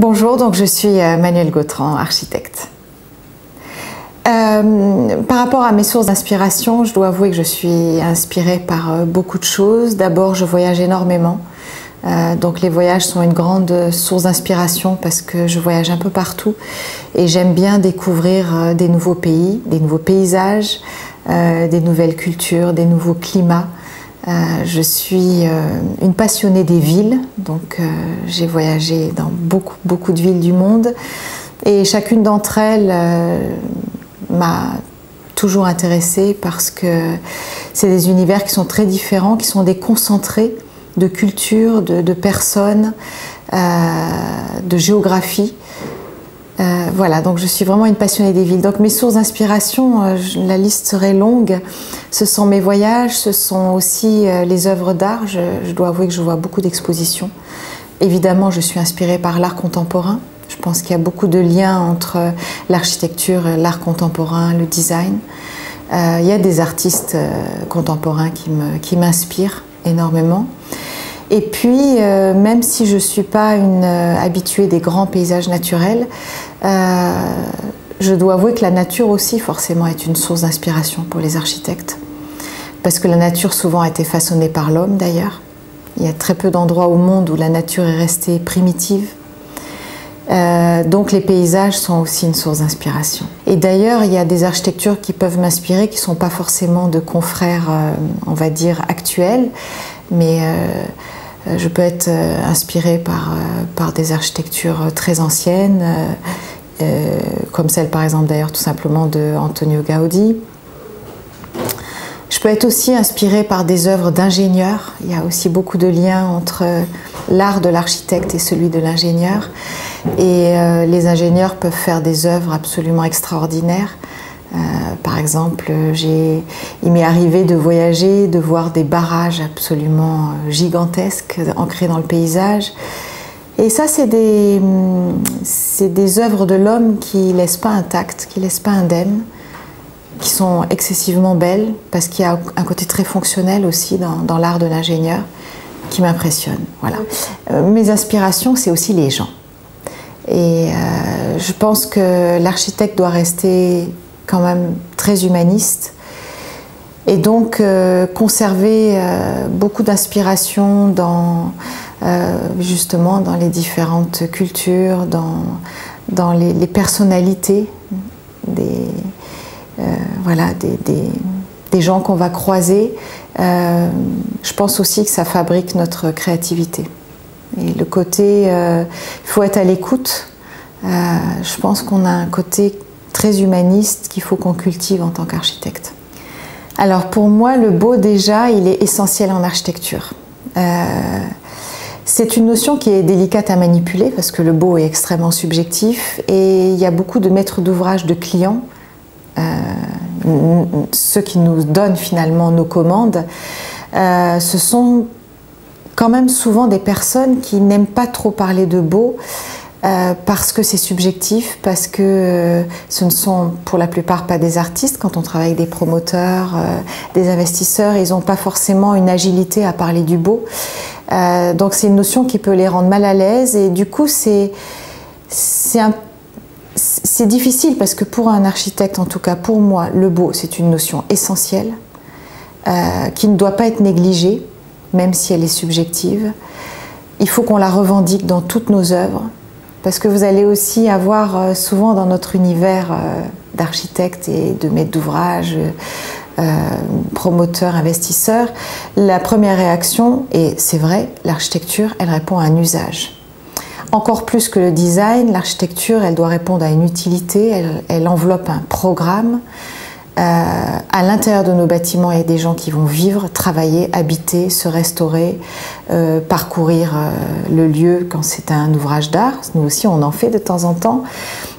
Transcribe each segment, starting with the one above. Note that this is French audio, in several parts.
Bonjour, donc je suis Manuelle Gautran, architecte. Par rapport à mes sources d'inspiration, je dois avouer que je suis inspirée par beaucoup de choses. D'abord, je voyage énormément. Donc les voyages sont une grande source d'inspiration parce que je voyage un peu partout et j'aime bien découvrir des nouveaux pays, des nouveaux paysages, des nouvelles cultures, des nouveaux climats. Je suis une passionnée des villes, donc j'ai voyagé dans beaucoup de villes du monde et chacune d'entre elles m'a toujours intéressée parce que c'est des univers qui sont très différents, qui sont des concentrés de culture, de personnes, de géographie. Voilà, donc je suis vraiment une passionnée des villes. Donc mes sources d'inspiration, la liste serait longue. Ce sont mes voyages, ce sont aussi les œuvres d'art. Je dois avouer que je vois beaucoup d'expositions. Évidemment, je suis inspirée par l'art contemporain. Je pense qu'il y a beaucoup de liens entre l'architecture, l'art contemporain, le design. Il y a des artistes contemporains qui m'inspirent énormément. Et puis, même si je ne suis pas une habituée des grands paysages naturels, je dois avouer que la nature aussi, forcément, est une source d'inspiration pour les architectes. Parce que la nature, souvent, a été façonnée par l'homme, d'ailleurs. Il y a très peu d'endroits au monde où la nature est restée primitive. Donc les paysages sont aussi une source d'inspiration. Et d'ailleurs, il y a des architectures qui peuvent m'inspirer, qui ne sont pas forcément de confrères, on va dire, actuels, mais je peux être inspirée par des architectures très anciennes, comme celle par exemple d'ailleurs tout simplement de Antonio Gaudí. Je peux être aussi inspirée par des œuvres d'ingénieurs. Il y a aussi beaucoup de liens entre l'art de l'architecte et celui de l'ingénieur. Et les ingénieurs peuvent faire des œuvres absolument extraordinaires. Par exemple, il m'est arrivé de voyager, de voir des barrages absolument gigantesques ancrés dans le paysage. Et ça, c'est des œuvres de l'homme qui ne laissent pas intactes, qui ne laissent pas indemnes, qui sont excessivement belles, parce qu'il y a un côté très fonctionnel aussi dans l'art de l'ingénieur qui m'impressionne. Voilà. Mes inspirations, c'est aussi les gens. Et je pense que l'architecte doit rester quand même très humaniste et donc conserver beaucoup d'inspiration justement dans les différentes cultures, dans les personnalités des gens qu'on va croiser. Je pense aussi que ça fabrique notre créativité. Et le côté, il faut être à l'écoute. Je pense qu'on a un côté très humaniste qu'il faut qu'on cultive en tant qu'architecte. Alors pour moi, le beau déjà, il est essentiel en architecture. C'est une notion qui est délicate à manipuler parce que le beau est extrêmement subjectif et il y a beaucoup de maîtres d'ouvrage, de clients, ceux qui nous donnent finalement nos commandes, ce sont quand même souvent des personnes qui n'aiment pas trop parler de beau parce que c'est subjectif, parce que ce ne sont pour la plupart pas des artistes. Quand on travaille avec des promoteurs, des investisseurs, ils n'ont pas forcément une agilité à parler du beau. Donc c'est une notion qui peut les rendre mal à l'aise et du coup c'est difficile parce que pour un architecte, en tout cas pour moi, le beau c'est une notion essentielle qui ne doit pas être négligée, même si elle est subjective. Il faut qu'on la revendique dans toutes nos œuvres. Parce que vous allez aussi avoir souvent dans notre univers d'architectes et de maîtres d'ouvrage, promoteurs, investisseurs, la première réaction, et c'est vrai, l'architecture, elle répond à un usage. Encore plus que le design, l'architecture, elle doit répondre à une utilité, elle enveloppe un programme. À l'intérieur de nos bâtiments, il y a des gens qui vont vivre, travailler, habiter, se restaurer, parcourir le lieu quand c'est un ouvrage d'art. Nous aussi, on en fait de temps en temps.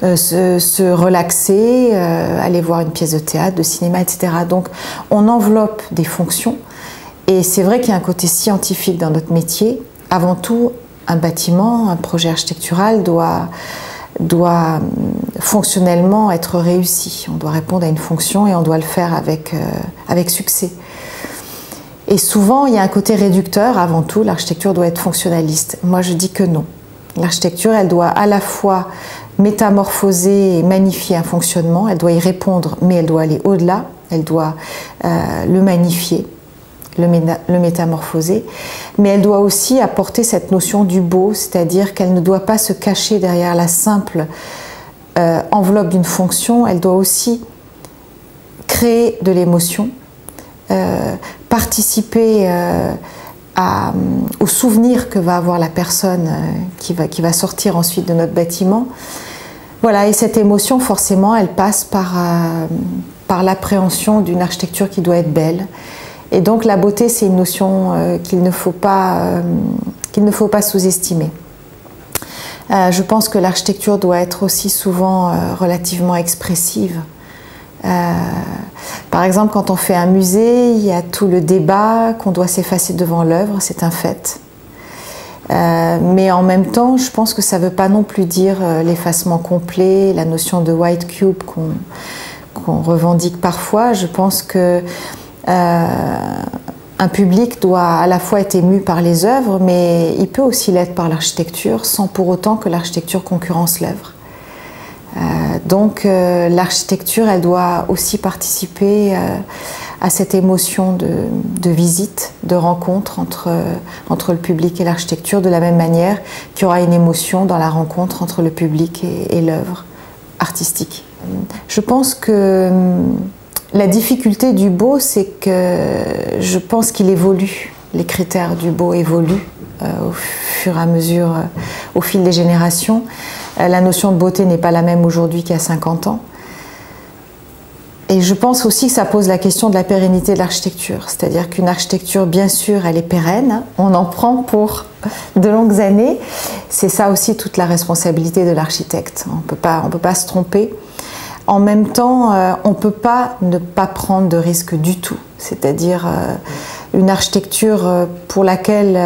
Se relaxer, aller voir une pièce de théâtre, de cinéma, etc. Donc, on enveloppe des fonctions. Et c'est vrai qu'il y a un côté scientifique dans notre métier. Avant tout, un bâtiment, un projet architectural doit fonctionnellement être réussi. On doit répondre à une fonction et on doit le faire avec succès. Et souvent, il y a un côté réducteur. Avant tout, l'architecture doit être fonctionnaliste. Moi, je dis que non. L'architecture, elle doit à la fois métamorphoser et magnifier un fonctionnement, elle doit y répondre, mais elle doit aller au-delà, elle doit le magnifier, le métamorphoser, mais elle doit aussi apporter cette notion du beau, c'est-à-dire qu'elle ne doit pas se cacher derrière la simple enveloppe d'une fonction, elle doit aussi créer de l'émotion, participer au souvenir que va avoir la personne qui va sortir ensuite de notre bâtiment. Voilà, et cette émotion, forcément, elle passe par l'appréhension d'une architecture qui doit être belle. Et donc la beauté, c'est une notion qu'il ne faut pas sous-estimer. Je pense que l'architecture doit être aussi souvent relativement expressive. Par exemple, quand on fait un musée, il y a tout le débat qu'on doit s'effacer devant l'œuvre, c'est un fait. Mais en même temps, je pense que ça ne veut pas non plus dire l'effacement complet, la notion de white cube qu'on revendique parfois. Je pense que un public doit à la fois être ému par les œuvres, mais il peut aussi l'être par l'architecture, sans pour autant que l'architecture concurrence l'œuvre. Donc l'architecture, elle doit aussi participer à cette émotion de visite, de rencontre entre le public et l'architecture, de la même manière qu'il y aura une émotion dans la rencontre entre le public et l'œuvre artistique. Je pense que la difficulté du beau, c'est que je pense qu'il évolue. Les critères du beau évoluent au fur et à mesure, au fil des générations. La notion de beauté n'est pas la même aujourd'hui qu'il y a 50 ans. Et je pense aussi que ça pose la question de la pérennité de l'architecture. C'est-à-dire qu'une architecture, bien sûr, elle est pérenne. On en prend pour de longues années. C'est ça aussi toute la responsabilité de l'architecte. On peut pas se tromper. En même temps, on ne peut pas ne pas prendre de risque du tout. C'est-à-dire une architecture pour laquelle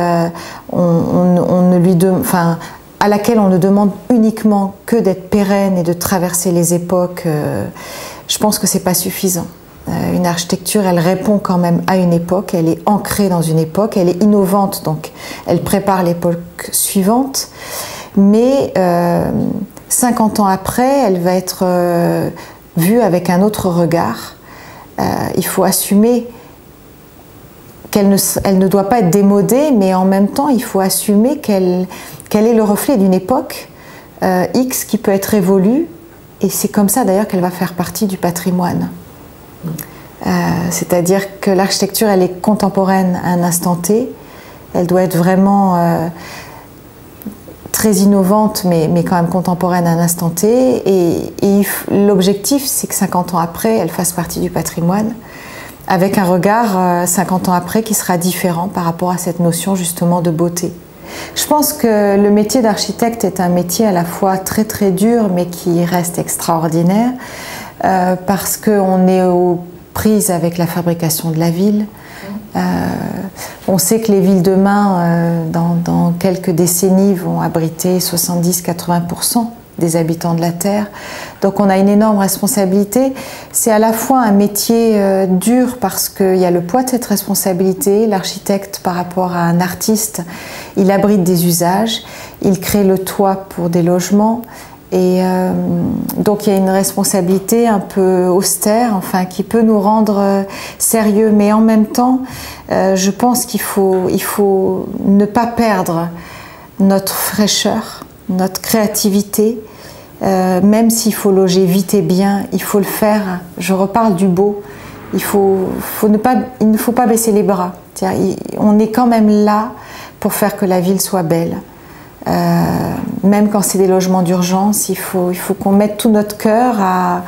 à laquelle on ne demande uniquement que d'être pérenne et de traverser les époques, je pense que ce n'est pas suffisant. Une architecture, elle répond quand même à une époque, elle est ancrée dans une époque, elle est innovante, donc elle prépare l'époque suivante. Mais 50 ans après, elle va être vue avec un autre regard. Il faut assumer qu'elle ne doit pas être démodée, mais en même temps, il faut assumer qu'elle est le reflet d'une époque X qui peut être révolue, et c'est comme ça d'ailleurs qu'elle va faire partie du patrimoine. C'est-à-dire que l'architecture, elle est contemporaine à un instant T, elle doit être vraiment très innovante, mais quand même contemporaine à un instant T, et l'objectif, c'est que 50 ans après, elle fasse partie du patrimoine, avec un regard 50 ans après qui sera différent par rapport à cette notion justement de beauté. Je pense que le métier d'architecte est un métier à la fois très très dur, mais qui reste extraordinaire, parce qu'on est aux prises avec la fabrication de la ville. On sait que les villes demain, dans quelques décennies, vont abriter 70-80% des habitants de la Terre. Donc on a une énorme responsabilité. C'est à la fois un métier dur parce qu'il y a le poids de cette responsabilité. L'architecte, par rapport à un artiste, il abrite des usages, il crée le toit pour des logements. Et donc il y a une responsabilité un peu austère, enfin, qui peut nous rendre sérieux. Mais en même temps, je pense qu'il faut ne pas perdre notre fraîcheur, notre créativité. Même s'il faut loger vite et bien, il faut le faire. Je reparle du beau. Il ne faut pas baisser les bras. On est quand même là pour faire que la ville soit belle. Même quand c'est des logements d'urgence, il faut qu'on mette tout notre cœur à...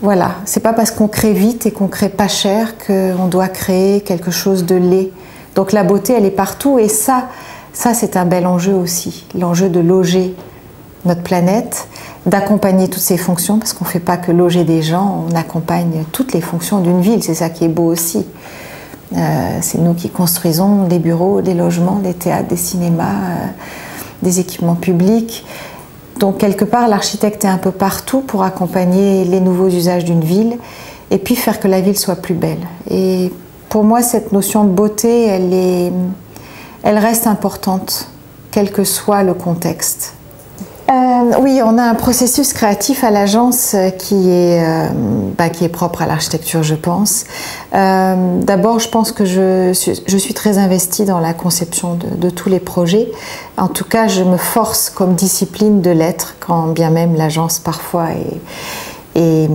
Voilà, c'est pas parce qu'on crée vite et qu'on crée pas cher qu'on doit créer quelque chose de laid. Donc la beauté, elle est partout, et ça c'est un bel enjeu aussi. L'enjeu de loger notre planète, d'accompagner toutes ces fonctions, parce qu'on ne fait pas que loger des gens, on accompagne toutes les fonctions d'une ville, c'est ça qui est beau aussi. C'est nous qui construisons des bureaux, des logements, des théâtres, des cinémas, des équipements publics. Donc quelque part, l'architecte est un peu partout pour accompagner les nouveaux usages d'une ville et puis faire que la ville soit plus belle. Et pour moi, cette notion de beauté, elle reste importante quel que soit le contexte. Oui, on a un processus créatif à l'agence qui est propre à l'architecture, je pense. D'abord, je pense que je suis très investie dans la conception de tous les projets. En tout cas, je me force comme discipline de l'être, quand bien même l'agence parfois est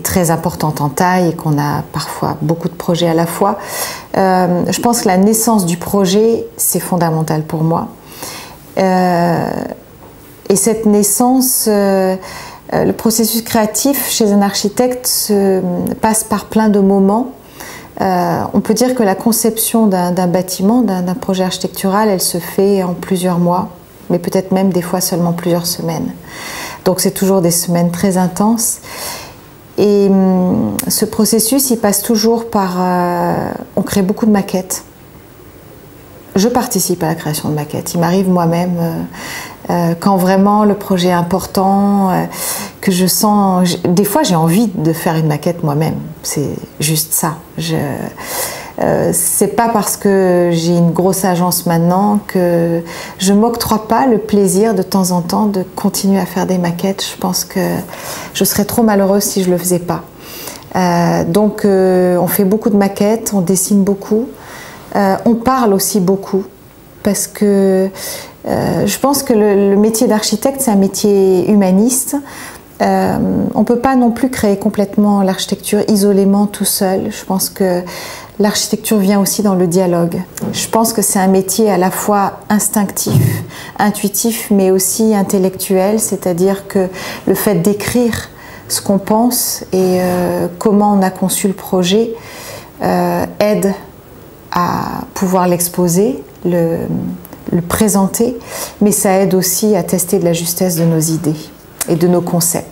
très importante en taille et qu'on a parfois beaucoup de projets à la fois. Je pense que la naissance du projet, c'est fondamental pour moi. Et cette naissance, le processus créatif chez un architecte passe par plein de moments. On peut dire que la conception d'un bâtiment, d'un projet architectural, elle se fait en plusieurs mois, mais peut-être même des fois seulement plusieurs semaines. Donc c'est toujours des semaines très intenses. Et ce processus, il passe toujours par... on crée beaucoup de maquettes. Je participe à la création de maquettes. Il m'arrive moi-même, quand vraiment le projet est important, que je sens... Des fois, j'ai envie de faire une maquette moi-même. C'est juste ça. C'est pas parce que j'ai une grosse agence maintenant que je m'octroie pas le plaisir de temps en temps de continuer à faire des maquettes. Je pense que je serais trop malheureuse si je le faisais pas. Donc, on fait beaucoup de maquettes, on dessine beaucoup. On parle aussi beaucoup parce que je pense que le métier d'architecte, c'est un métier humaniste. On ne peut pas non plus créer complètement l'architecture isolément tout seul. Je pense que l'architecture vient aussi dans le dialogue. Je pense que c'est un métier à la fois instinctif, intuitif, mais aussi intellectuel, c'est-à-dire que le fait d'écrire ce qu'on pense et comment on a conçu le projet aide à pouvoir l'exposer, le présenter, mais ça aide aussi à tester de la justesse de nos idées et de nos concepts.